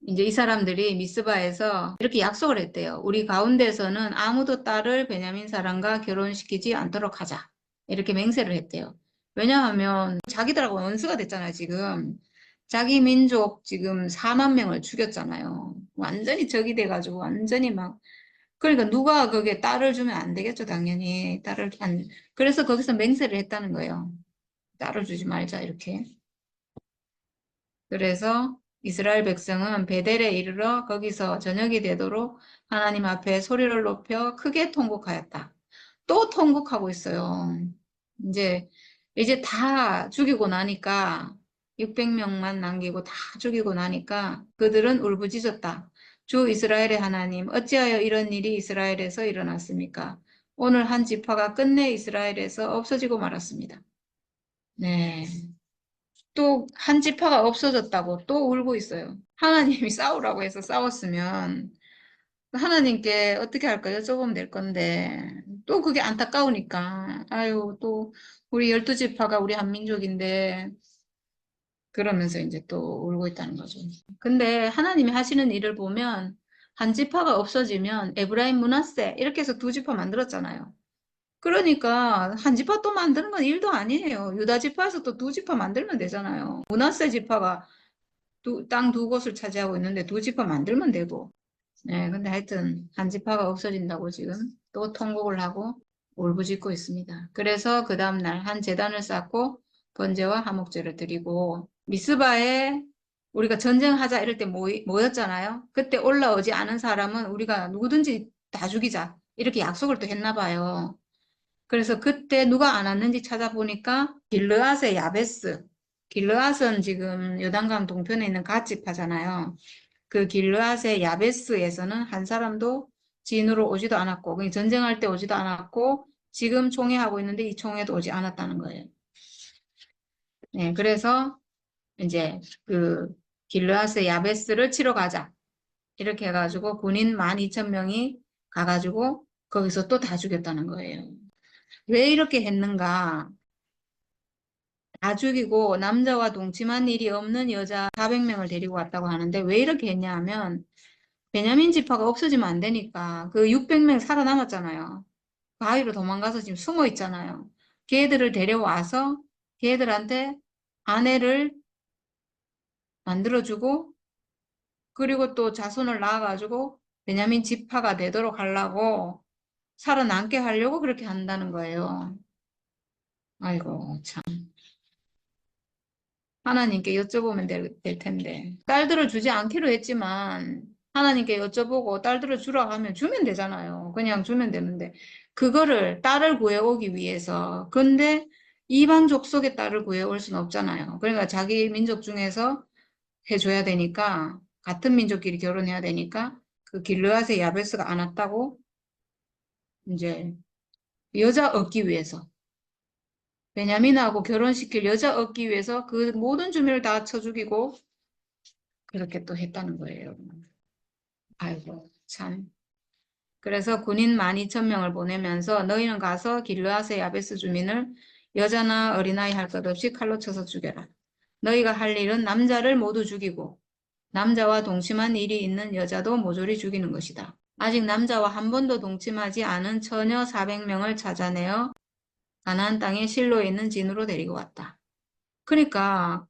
이제 이 사람들이 미스바에서 이렇게 약속을 했대요. 우리 가운데서는 아무도 딸을 베냐민 사람과 결혼시키지 않도록 하자. 이렇게 맹세를 했대요. 왜냐하면 자기들하고 원수가 됐잖아요, 지금. 자기 민족 지금 4만 명을 죽였잖아요. 완전히 적이 돼가지고 완전히 막 그러니까 누가 거기에 딸을 주면 안 되겠죠, 당연히. 그래서 거기서 맹세를 했다는 거예요. 딸을 주지 말자, 이렇게. 그래서 이스라엘 백성은 베델에 이르러 거기서 저녁이 되도록 하나님 앞에 소리를 높여 크게 통곡하였다. 또 통곡하고 있어요. 이제, 이제 다 죽이고 나니까 600명만 남기고 다 죽이고 나니까 그들은 울부짖었다. 주 이스라엘의 하나님, 어찌하여 이런 일이 이스라엘에서 일어났습니까? 오늘 한 지파가 끝내 이스라엘에서 없어지고 말았습니다. 네. 또 한 지파가 없어졌다고 또 울고 있어요. 하나님이 싸우라고 해서 싸웠으면 하나님께 어떻게 할까 여쭤보면 될 건데 또 그게 안타까우니까 아유 또 우리 12지파가 우리 한민족인데 그러면서 이제 또 울고 있다는 거죠. 근데 하나님이 하시는 일을 보면 한 지파가 없어지면 에브라임 므낫세 이렇게 해서 두 지파 만들었잖아요. 그러니까 한 지파 또 만드는 건 일도 아니에요. 유다 지파에서 또 두 지파 만들면 되잖아요. 므낫세 지파가 땅 두 곳을 차지하고 있는데 두 지파 만들면 되고. 네, 근데 하여튼 한 지파가 없어진다고 지금 또 통곡을 하고 울부짖고 있습니다. 그래서 그 다음날 한 제단을 쌓고 번제와 화목제를 드리고 미스바에 우리가 전쟁하자 이럴 때 모였잖아요. 그때 올라오지 않은 사람은 우리가 누구든지 다 죽이자 이렇게 약속을 또 했나 봐요. 그래서 그때 누가 안 왔는지 찾아보니까 길르앗의 야베스, 길르앗은 지금 요단강 동편에 있는 갓 지파잖아요. 그 길르앗의 야베스에서는 한 사람도 진으로 오지도 않았고, 그냥 전쟁할 때 오지도 않았고, 지금 총회하고 있는데 이 총회도 오지 않았다는 거예요. 네, 그래서 이제 그 길르앗의 야베스를 치러 가자. 이렇게 해가지고 군인 12,000명이 가가지고 거기서 또 다 죽였다는 거예요. 왜 이렇게 했는가? 다 죽이고 남자와 동침한 일이 없는 여자 400명을 데리고 왔다고 하는데 왜 이렇게 했냐 하면 베냐민 지파가 없어지면 안 되니까 그 600명 살아남았잖아요. 바위로 도망가서 지금 숨어 있잖아요. 걔들을 데려와서 걔들한테 아내를 만들어주고 그리고 또 자손을 낳아가지고 베냐민 지파가 되도록 하려고 살아남게 하려고 그렇게 한다는 거예요. 아이고 참. 하나님께 여쭤보면 될 텐데. 딸들을 주지 않기로 했지만 하나님께 여쭤보고 딸들을 주라 하면 주면 되잖아요. 그냥 주면 되는데 그거를 딸을 구해오기 위해서 근데 이방 족속의 딸을 구해올 수는 없잖아요. 그러니까 자기 민족 중에서 해줘야 되니까 같은 민족끼리 결혼해야 되니까 그 길르앗의 야베스가 안 왔다고 이제 여자 얻기 위해서 베냐민하고 결혼시킬 여자 얻기 위해서 그 모든 주민을 다 쳐 죽이고 그렇게 또 했다는 거예요. 아이고, 참. 그래서 군인 12,000명을 보내면서 너희는 가서 길르앗의 야베스 주민을 여자나 어린아이 할 것 없이 칼로 쳐서 죽여라. 너희가 할 일은 남자를 모두 죽이고 남자와 동침한 일이 있는 여자도 모조리 죽이는 것이다. 아직 남자와 한 번도 동침하지 않은 처녀 400명을 찾아내어 가나안 땅의 실로에 있는 진으로 데리고 왔다. 그러니까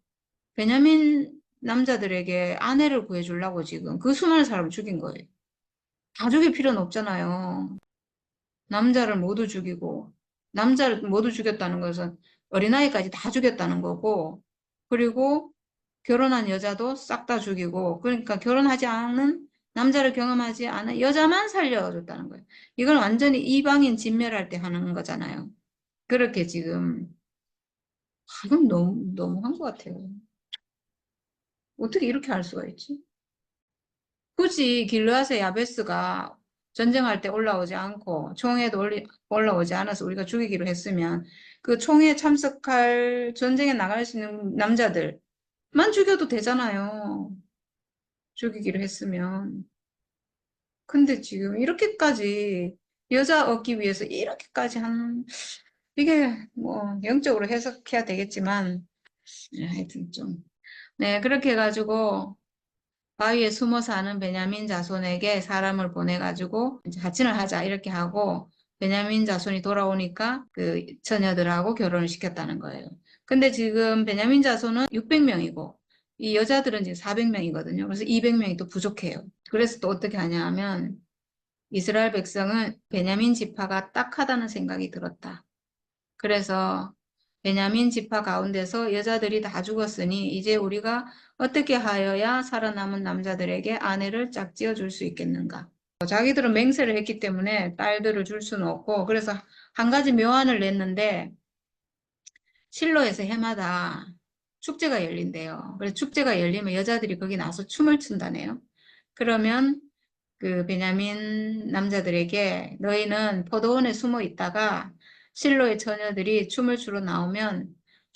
베냐민 남자들에게 아내를 구해주려고 지금 그 수많은 사람을 죽인 거예요. 다 죽일 필요는 없잖아요. 남자를 모두 죽이고, 남자를 모두 죽였다는 것은 어린아이까지 다 죽였다는 거고, 그리고 결혼한 여자도 싹 다 죽이고, 그러니까 결혼하지 않은, 남자를 경험하지 않은 여자만 살려줬다는 거예요. 이건 완전히 이방인 진멸할 때 하는 거잖아요. 그렇게 지금, 이건 너무한 것 같아요. 어떻게 이렇게 할 수가 있지? 굳이 길르앗의 야베스가 전쟁할 때 올라오지 않고 총에도 올라오지 않아서 우리가 죽이기로 했으면 그 총에 참석할 전쟁에 나갈 수 있는 남자들만 죽여도 되잖아요. 죽이기로 했으면. 근데 지금 이렇게까지 여자 얻기 위해서 이렇게까지 이게 뭐 영적으로 해석해야 되겠지만 하여튼 좀 네, 그렇게 해가지고 바위에 숨어 사는 베냐민 자손에게 사람을 보내가지고 이제 하친을 하자 이렇게 하고 베냐민 자손이 돌아오니까 그 처녀들하고 결혼을 시켰다는 거예요. 근데 지금 베냐민 자손은 600명이고 이 여자들은 지금 400명이거든요. 그래서 200명이 또 부족해요. 그래서 또 어떻게 하냐 하면 이스라엘 백성은 베냐민 지파가 딱하다는 생각이 들었다. 그래서 베냐민 지파 가운데서 여자들이 다 죽었으니 이제 우리가 어떻게 하여야 살아남은 남자들에게 아내를 짝지어 줄 수 있겠는가? 자기들은 맹세를 했기 때문에 딸들을 줄 수는 없고 그래서 한 가지 묘안을 냈는데 실로에서 해마다 축제가 열린대요. 그래서 축제가 열리면 여자들이 거기 나서 춤을 춘다네요. 그러면 그 베냐민 남자들에게 너희는 포도원에 숨어 있다가 실로의 처녀들이 춤을 추러 나오면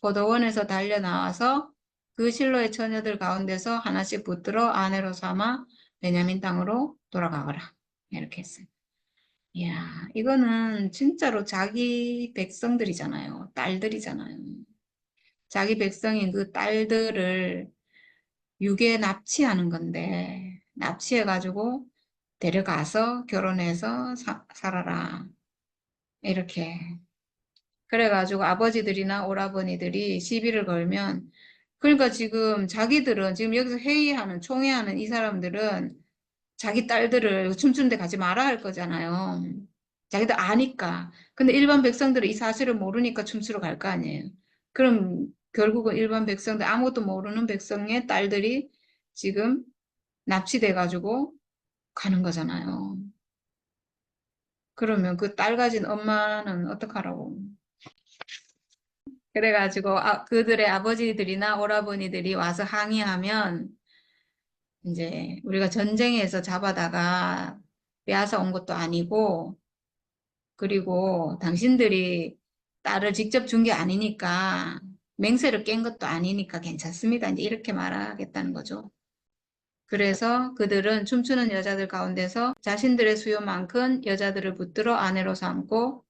포도원에서 달려 나와서 그 실로의 처녀들 가운데서 하나씩 붙들어 아내로 삼아 베냐민 땅으로 돌아가거라. 이렇게 했어요. 이야, 이거는 진짜로 자기 백성들이잖아요. 딸들이잖아요. 자기 백성인 그 딸들을 유괴 납치하는 건데, 납치해가지고 데려가서 결혼해서 살아라. 이렇게. 그래가지고 아버지들이나 오라버니들이 시비를 걸면 그러니까 지금 자기들은 지금 여기서 회의하는, 총회하는 이 사람들은 자기 딸들을 춤추는 데 가지 마라 할 거잖아요. 자기들 아니까. 근데 일반 백성들은 이 사실을 모르니까 춤추러 갈 거 아니에요. 그럼 결국은 일반 백성들, 아무것도 모르는 백성의 딸들이 지금 납치돼 가지고 가는 거잖아요. 그러면 그 딸 가진 엄마는 어떡하라고. 그래가지고 그들의 아버지들이나 오라버니들이 와서 항의하면 이제 우리가 전쟁에서 잡아다가 빼앗아 온 것도 아니고, 그리고 당신들이 딸을 직접 준 게 아니니까, 맹세를 깬 것도 아니니까 괜찮습니다. 이제 이렇게 말하겠다는 거죠. 그래서 그들은 춤추는 여자들 가운데서 자신들의 수요만큼 여자들을 붙들어 아내로 삼고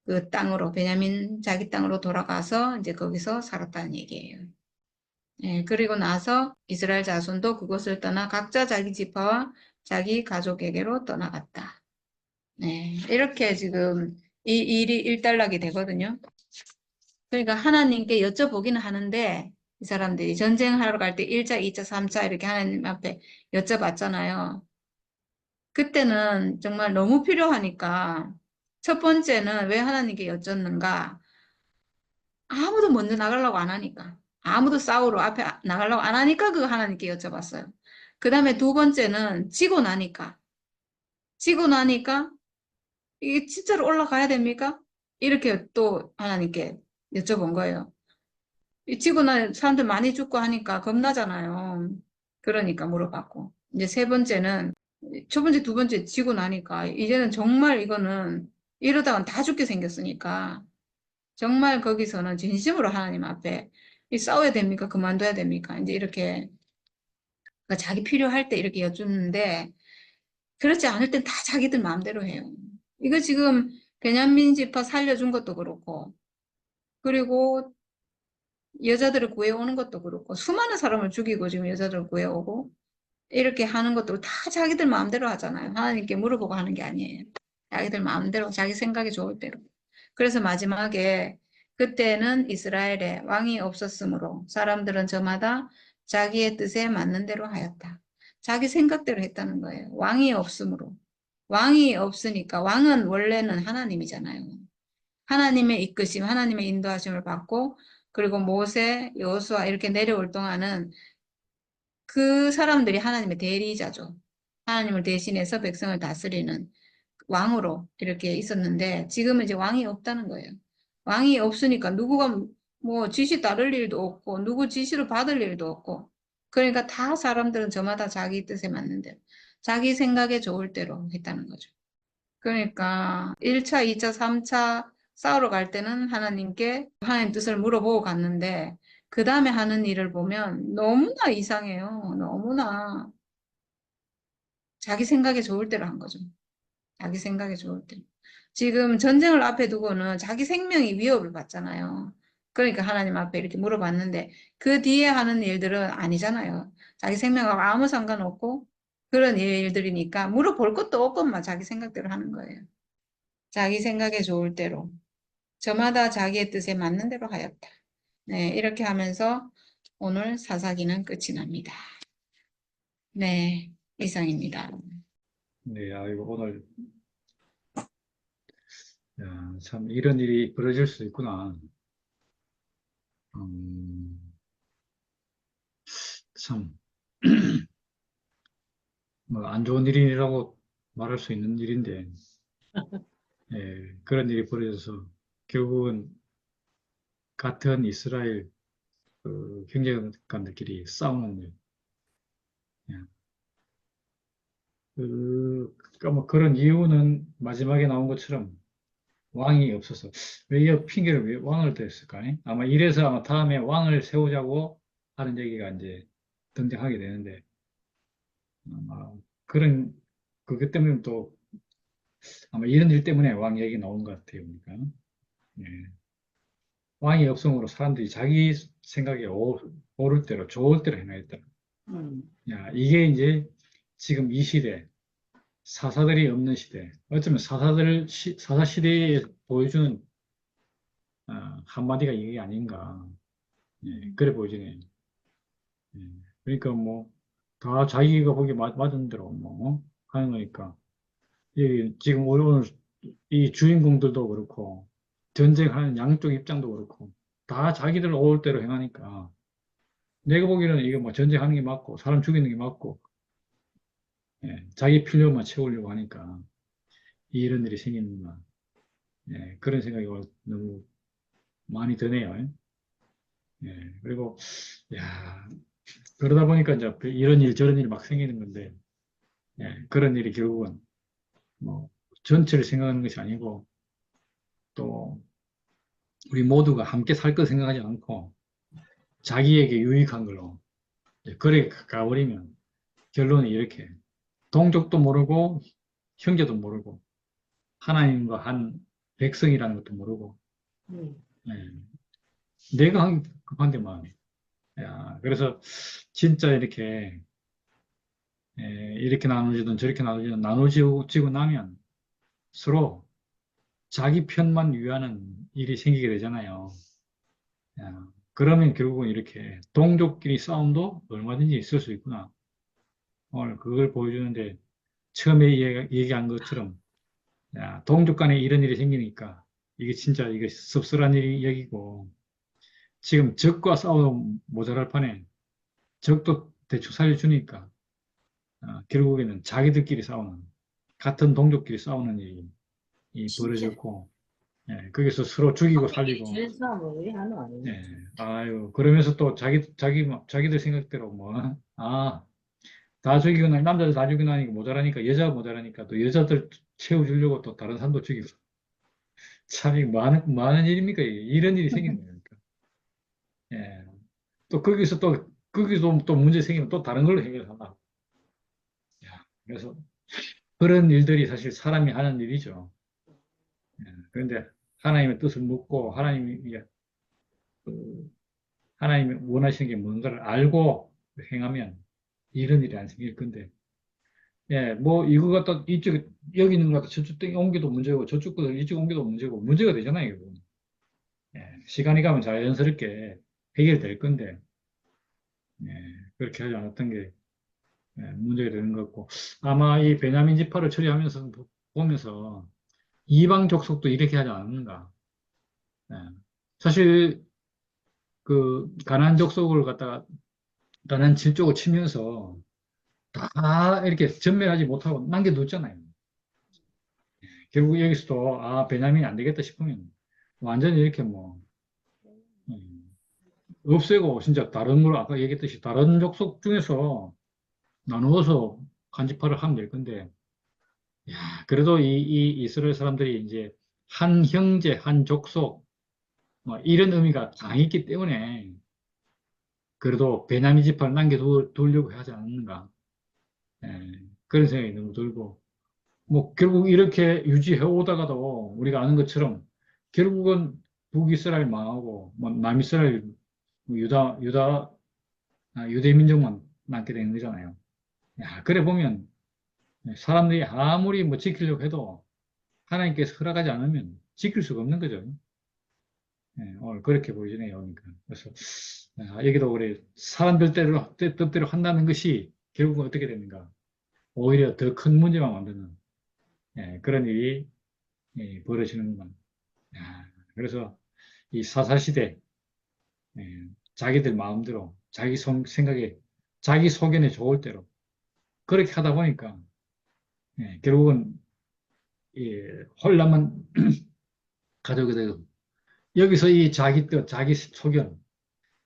그 땅으로, 베냐민 자기 땅으로 돌아가서 이제 거기서 살았다는 얘기예요. 예, 그리고 나서 이스라엘 자손도 그곳을 떠나 각자 자기 지파와 자기 가족에게로 떠나갔다. 네, 이렇게 지금 이 일이 일단락이 되거든요. 그러니까 하나님께 여쭤보기는 하는데 이 사람들이 전쟁하러 갈 때 1차, 2차, 3차 이렇게 하나님 앞에 여쭤봤잖아요. 그때는 정말 너무 필요하니까 첫 번째는 왜 하나님께 여쭙는가? 아무도 먼저 나가려고 안 하니까. 아무도 싸우러 앞에 나가려고 안 하니까 그거 하나님께 여쭤봤어요. 그 다음에 두 번째는 지고 나니까. 지고 나니까 이게 진짜로 올라가야 됩니까? 이렇게 또 하나님께 여쭤본 거예요. 이 지고 나 사람들 많이 죽고 하니까 겁나잖아요. 그러니까 물어봤고. 이제 세 번째는 첫 번째, 두 번째 지고 나니까 이제는 정말 이거는 이러다간 다 죽게 생겼으니까 정말 거기서는 진심으로 하나님 앞에 이 싸워야 됩니까? 그만둬야 됩니까? 이제 이렇게 그러니까 자기 필요할 때 이렇게 여쭙는데 그렇지 않을 땐 다 자기들 마음대로 해요. 이거 지금 베냐민 지파 살려준 것도 그렇고 그리고 여자들을 구해오는 것도 그렇고 수많은 사람을 죽이고 지금 여자들을 구해오고 이렇게 하는 것도 다 자기들 마음대로 하잖아요. 하나님께 물어보고 하는 게 아니에요. 자기들 마음대로 자기 생각이 좋을 대로. 그래서 마지막에 그때는 이스라엘에 왕이 없었으므로 사람들은 저마다 자기의 뜻에 맞는 대로 하였다. 자기 생각대로 했다는 거예요. 왕이 없으므로. 왕이 없으니까 왕은 원래는 하나님이잖아요. 하나님의 이끄심, 하나님의 인도하심을 받고 그리고 모세, 여호수아 이렇게 내려올 동안은 그 사람들이 하나님의 대리자죠. 하나님을 대신해서 백성을 다스리는 왕으로 이렇게 있었는데 지금은 이제 왕이 없다는 거예요. 왕이 없으니까 누구가 뭐 지시 따를 일도 없고 누구 지시를 받을 일도 없고 그러니까 다 사람들은 저마다 자기 뜻에 맞는 대로 자기 생각에 좋을 대로 했다는 거죠. 그러니까 1차, 2차, 3차 싸우러 갈 때는 하나님께 하나님 뜻을 물어보고 갔는데 그 다음에 하는 일을 보면 너무나 이상해요. 너무나 자기 생각에 좋을 대로 한 거죠. 자기 생각에 좋을 때. 지금 전쟁을 앞에 두고는 자기 생명이 위협을 받잖아요. 그러니까 하나님 앞에 이렇게 물어봤는데 그 뒤에 하는 일들은 아니잖아요. 자기 생명하고 아무 상관없고 그런 일들이니까 물어볼 것도 없건만 자기 생각대로 하는 거예요. 자기 생각에 좋을 대로. 저마다 자기의 뜻에 맞는 대로 하였다. 네, 이렇게 하면서 오늘 사사기는 끝이 납니다. 네, 이상입니다. 네, 아이고, 오늘, 야, 참, 이런 일이 벌어질 수 있구나. 음, 참, 뭐, 안 좋은 일이라고 말할 수 있는 일인데, 예, 그런 일이 벌어져서, 결국은 같은 이스라엘 그 경제관들끼리 싸우는 일. 예. 그러니까 뭐 그런 이유는 마지막에 나온 것처럼 왕이 없어서, 왜 이 핑계를 왜 왕을 댔을까? 아마 이래서 아마 다음에 왕을 세우자고 하는 얘기가 이제 등장하게 되는데, 아마 그런, 그것 때문에 또, 아마 이런 일 때문에 왕 얘기 나온 것 같아요. 그러니까. 예. 왕이 없음으로 사람들이 자기 생각에 옳을 대로, 좋을 대로 행하였다. 야, 이게 이제 지금 이 시대, 사사들이 없는 시대, 어쩌면 사사 시대에 보여주는 한마디가 이게 아닌가. 그래 보이지네. 예. 그러니까 뭐, 다 자기가 보기 맞은 대로 뭐, 하는 거니까. 지금 오늘 이 주인공들도 그렇고, 전쟁하는 양쪽 입장도 그렇고, 다 자기들 올 대로 행하니까, 내가 보기에는 이게 뭐 전쟁하는 게 맞고, 사람 죽이는 게 맞고, 자기 필요만 채우려고 하니까, 이런 일이 생기는구나. 그런 생각이 너무 많이 드네요. 그리고, 야, 그러다 보니까 이제 이런 일, 저런 일이 막 생기는 건데, 그런 일이 결국은 뭐, 전체를 생각하는 것이 아니고, 또, 우리 모두가 함께 살 거 생각하지 않고, 자기에게 유익한 걸로, 그래 가버리면, 결론이 이렇게, 동족도 모르고, 형제도 모르고, 하나님과 한 백성이라는 것도 모르고, 예, 내가 급한데 마음이. 야, 그래서 진짜 이렇게, 이렇게 나누지든 저렇게 나누지든 나누지고 나면 서로 자기 편만 위하는 일이 생기게 되잖아요. 야, 그러면 결국은 이렇게 동족끼리 싸움도 얼마든지 있을 수 있구나. 오늘 그걸 보여주는데 처음에 얘기한 것처럼 야, 동족 간에 이런 일이 생기니까 이게 진짜 이게 씁쓸한 일이 여기고 지금 적과 싸워도 모자랄 판에 적도 대충 살려주니까 결국에는 자기들끼리 싸우는 같은 동족끼리 싸우는 일이 진짜 벌어졌고 거기서 서로 죽이고 하필 살리고 지은 사람은 왜 하는 아니야? 아유 그러면서 또 자기들 생각대로 뭐 다 죽이고 남자들 다 죽이고 나니까 모자라니까 여자가 모자라니까 또 여자들 채워주려고 또 다른 사람도 죽이고 참 이거 많은 일입니까 이게? 이런 일이 생기는 거니까 예. 또 거기서 또 문제 생기면 또 다른 걸로 해결하나 그래서 그런 일들이 사실 사람이 하는 일이죠. 그런데 하나님의 뜻을 묻고 그 하나님이 원하시는 게 뭔가를 알고 행하면 이런 일이 안 생길 건데 뭐 이거 갖다 여기 있는 거 갖다 저쪽 옮겨도 문제고 저쪽 거 이쪽 옮겨도 문제고 문제가 되잖아요. 이거. 시간이 가면 자연스럽게 해결될 건데 예, 그렇게 하지 않았던 게 문제가 되는 것 같고 아마 이 베냐민 지파를 처리하면서 보면서 이방 족속도 이렇게 하지 않았는가. 예. 사실 그 가나안 족속을 갖다가 가나안 칠족을 치면서 다 이렇게 전멸하지 못하고 남겨뒀잖아요. 결국 여기서도 베냐민이 안 되겠다 싶으면 완전히 이렇게 뭐 음, 없애고 진짜 다른 걸 아까 얘기했듯이 다른 족속 중에서 나누어서 간집화를 하면 될 건데 그래도 이 이스라엘 사람들이 이제 한 형제, 한 족속 뭐 이런 의미가 강했기 때문에 그래도 베냐민 지파를 남겨두려고 하지 않는가 그런 생각이 너무 들고 뭐 결국 이렇게 유지해 오다가도 우리가 아는 것처럼 결국은 북이스라엘 망하고 뭐 남이스라엘 유대 민족만 남게 되는 거잖아요. 그래 보면 사람들이 아무리 뭐 지키려고 해도 하나님께서 허락하지 않으면 지킬 수가 없는 거죠. 오늘 그렇게 보이네요. 그러니까. 그래서 여기도 그래 사람들 뜻대로 한다는 것이 결국은 어떻게 되는가? 오히려 더 큰 문제만 만드는 그런 일이 벌어지는구나. 그래서 이 사사시대 자기들 마음대로 자기 생각에 자기 소견에 좋을 대로 그렇게 하다 보니까 결국은 혼란만 가져오게 되고 여기서 이 자기 뜻, 자기 소견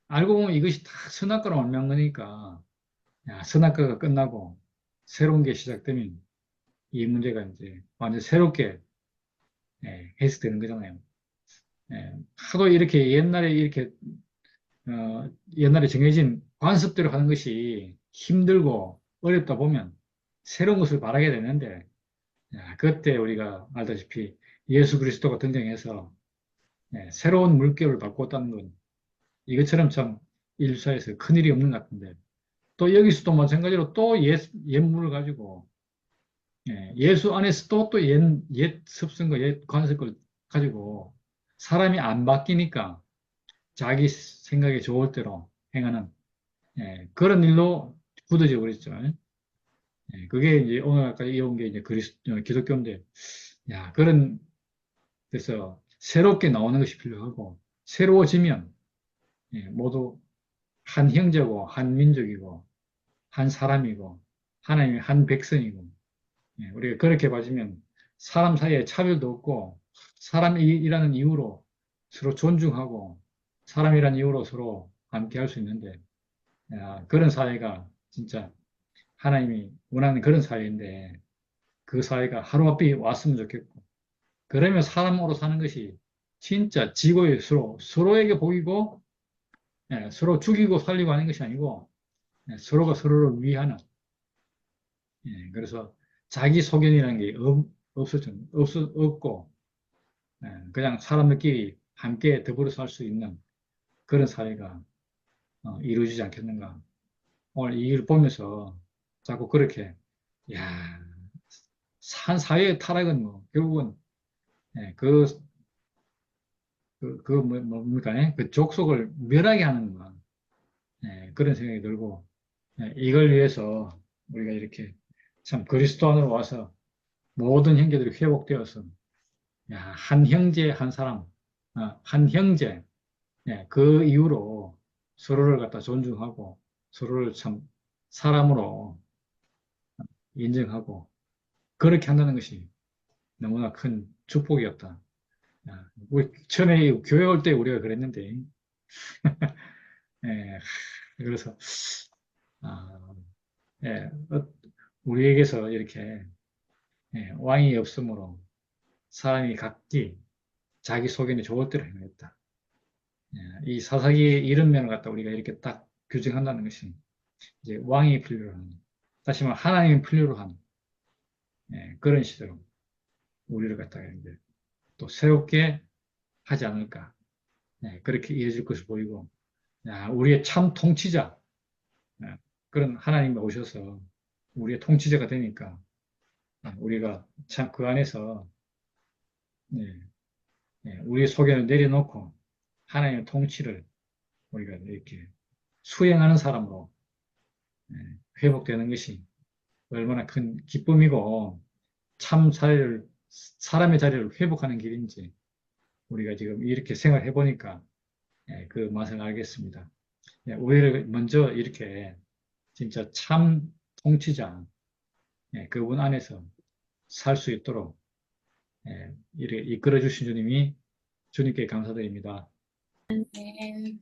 알고 보면 이것이 다 선악과로 옮는 거니까 선악과가 끝나고 새로운 게 시작되면 이 문제가 이제 완전 새롭게 해석되는 거잖아요. 하도 이렇게 옛날에 정해진 관습대로 하는 것이 힘들고 어렵다 보면 새로운 것을 바라게 되는데 그때 우리가 알다시피 예수 그리스도가 등장해서 새로운 물결을 바꿨다는 건 이것처럼 참 인류사에서 큰일이 없는 것 같은데 또 여기서도 마찬가지로 또 옛물을 가지고 예수 안에서 또 옛 습성과 옛 관습을 가지고 사람이 안 바뀌니까 자기 생각에 좋을 대로 행하는 그런 일로 굳어져 버렸죠. 그게 이제 오늘까지 이어온 게 이제 기독교인데, 야, 그런 데서 새롭게 나오는 것이 필요하고, 새로워지면 모두 한 형제고, 한 민족이고, 한 사람이고, 하나님의 한 백성이고, 우리가 그렇게 봐주면 사람 사이에 차별도 없고, 사람이라는 이유로 서로 존중하고, 사람이라는 이유로 서로 함께 할 수 있는데, 야, 그런 사회가 진짜 하나님이 원하는 그런 사회인데, 그 사회가 하루아피 왔으면 좋겠고, 그러면 사람으로 사는 것이 진짜 지고의 서로에게 보이고, 서로 죽이고 살리고 하는 것이 아니고, 서로가 서로를 위하는, 그래서 자기 소견이라는 게 없고, 그냥 사람들끼리 함께 더불어 살 수 있는 그런 사회가 이루어지지 않겠는가. 오늘 이 일을 보면서 자꾸 그렇게, 야, 한 사회의 타락은 뭐, 결국은, 뭡니까, 그 족속을 멸하게 하는 거. 그런 생각이 들고, 이걸 위해서 우리가 이렇게 참 그리스도 안으로 와서 모든 형제들이 회복되어서, 야, 한 형제, 한 사람, 한 형제, 그 이후로 서로를 갖다 존중하고, 서로를 참 사람으로 인정하고, 그렇게 한다는 것이 너무나 큰 축복이었다. 야, 우리 처음에 교회 올 때 우리가 그랬는데, 예, 그래서, 아, 예, 우리에게서 이렇게 왕이 없으므로 사람이 각기 자기 소견에 좋을 대로 행했다. 이 사사기의 이런 면을 갖다 우리가 이렇게 딱 규정한다는 것이 이제 왕이 필요로 하는, 다시 말해 하나님이 필요로 하는 그런 시대로 우리를 갖다가 이제 또 새롭게 하지 않을까. 그렇게 이어질 것을 보이고, 야, 우리의 참 통치자, 그런 하나님이 오셔서 우리의 통치자가 되니까 우리가 참 그 안에서 우리의 소견을 내려놓고 하나님의 통치를 우리가 이렇게 수행하는 사람으로 회복되는 것이 얼마나 큰 기쁨이고 참 사람의 자리를 회복하는 길인지 우리가 지금 이렇게 생활해 보니까 그 맛을 알겠습니다. 우리를 먼저 이렇게 진짜 참 통치자, 그분 안에서 살 수 있도록 이렇게 이끌어 주신 주님께 감사드립니다. 네.